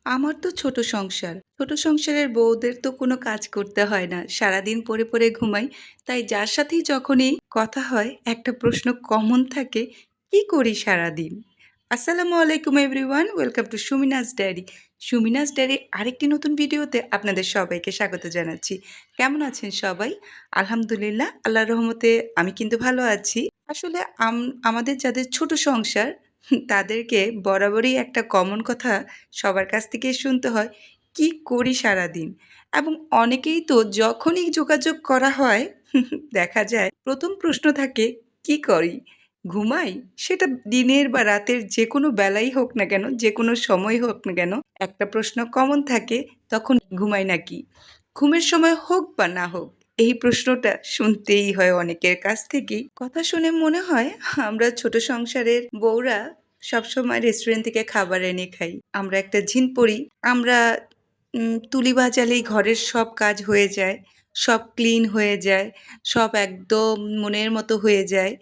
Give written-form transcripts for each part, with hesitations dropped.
আমার তো ছোট সংসার। ছোট সংসারের বউদের তো কোনো কাজ করতে হয় না। সারাদিন পড়ে, পড়ে ঘুমাই। তাই যার সাথেই যখনই কথা হয় একটা প্রশ্ন কমন থাকে, "কি করি সারাদিন?" আসসালামু আলাইকুম everyone. Welcome to Sumina's diary. Sumina's ডায়েরির আরেকটি নতুন ভিডিওতে আপনাদের সবাইকে স্বাগত জানাচ্ছি। কেমন আছেন সবাই? আলহামদুলিল্লাহ, আল্লাহর রহমতে আমি কিন্তু ভালো আছি। আসলে আমাদের যাদের ছোট সংসার তাদেরকে বরাবরই একটা কমন কথা সবার কাছ থেকেই শুনতে হয়, "কি করি সারাদিন?" এবং অনেকেই তো যখনই যোগাযোগ করা হয় দেখা যায় ১ম প্রশ্ন থাকে, "কি করি? ঘুমাই?" সেটা দিনের বা রাতের যেকোনো বেলাই হোক না কেন, যেকোনো সময় হোক না কেন, একটা প্রশ্ন কমন থাকে, তখন ঘুমাই নাকি? ঘুমের সময় হোক বা না হোক, এই প্রশ্নটা শুনতেই হয় অনেকের কাছ থেকেই। কথা শুনে মনে হয় আমরা ছোট সংসারের বউরা সবসময় রেস্টুরেন্ট থেকে খাবার এনে খাই। আমরা একটা জিন পড়ি। আমরা তুলি বাজালেই ঘরের সব কাজ হয়ে যায়। সব ক্লিন হয়ে যায়। সব একদম মনের মতো হয়ে যায়।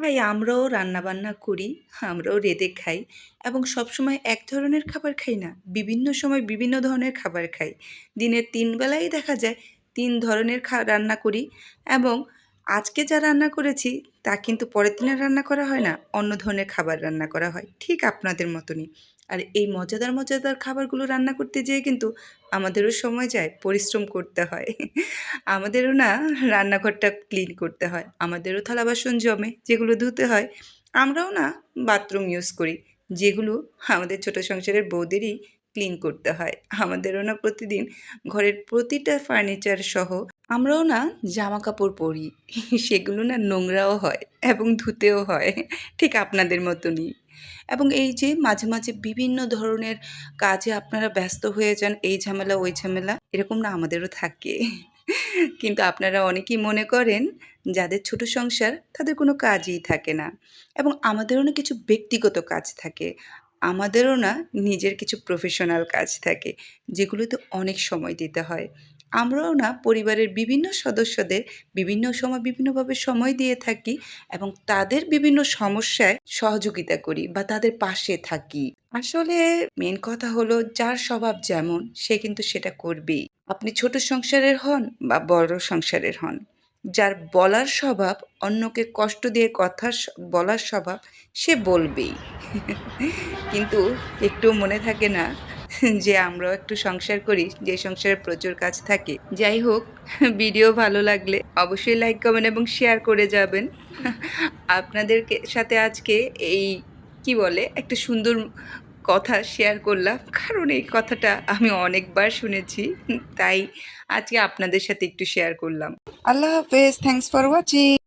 তাই আমরাও রান্নাবান্না করি, আমরাও রেঁধে খাই এবং সবসময় এক ধরনের খাবার খাই না। বিভিন্ন সময় বিভিন্ন ধরনের খাবার খাই। দিনের ৩ বেলাই দেখা যায় ৩ ধরনের রান্না করি এবং আজকে যা রান্না করেছি তা কিন্তু পরের দিন আর রান্না করা হয় না। অন্য ধরনের খাবার রান্না করা হয়। ঠিক আপনাদের মতনই। আর এই মজাদার, মজাদার খাবারগুলো রান্না করতে যেয়ে কিন্তু আমাদেরও সময় যায়, পরিশ্রম করতে হয়। আমাদেরও না রান্নাঘরটা ক্লিন করতে হয়। আমাদেরও থালা-বাসন জমে, যেগুলো ধুতে হয়। আমরাও না বাথরুম ইউজ করি, যেগুলো আমাদের ছোট সংসারের বউদেরই ক্লিন করতে হয়। আমাদেরও না প্রতিদিন ঘরের প্রতিটা ফার্নিচার সহ আমরাও না জামাকাপড় পরি। সেগুলো না নোংরাও হয় এবং ধুতেও হয়। ঠিক আপনাদের মতনই। এবং এই যে মাঝে, মাঝে বিভিন্ন ধরনের কাজে আপনারা ব্যস্ত হয়ে যান, এই ঝামেলা, ওই ঝামেলা, এরকম না আমাদেরও থাকে। কিন্তু আপনারা অনেকেই মনে করেন যাদের ছোট সংসার তাদের কোনো কাজই থাকে না এবং আমাদেরও না কিছু ব্যক্তিগত কাজ থাকে। আমাদেরও না নিজের কিছু প্রফেশনাল কাজ থাকে যেগুলোতে অনেক সময় দিতে হয়। আমরাও না পরিবারের বিভিন্ন সদস্যদের বিভিন্ন সময় বিভিন্নভাবে সময় দিয়ে থাকি এবং তাদের বিভিন্ন সমস্যায় সহযোগিতা করি বা তাদের পাশে থাকি। আসলে মেন কথা হলো যার স্বভাব যেমন সে কিন্তু সেটা করবেই। আপনি ছোট সংসারের হন বা বড় সংসারের হন। যার বলার স্বভাব, অন্যকে কষ্ট দিয়ে কথা বলার স্বভাব, সে বলবেই। কিন্তু একটুও মনে থাকে না যে আমরাও একটু সংসার করি, যে সংসারে প্রচুর কাজ থাকে। যাই হোক, ভিডিও ভালো লাগলে অবশ্যই লাইক, কমেন্ট এবং শেয়ার করে যাবেন। আপনাদেরকে সাথে আজকে এই কি বলে একটা সুন্দর কথা শেয়ার করলাম। কারণ এই কথাটা আমি অনেকবার শুনেছি। তাই আজকে আপনাদের সাথে একটু শেয়ার করলাম। আল্লাহ হাফেজ। Thanks for watching.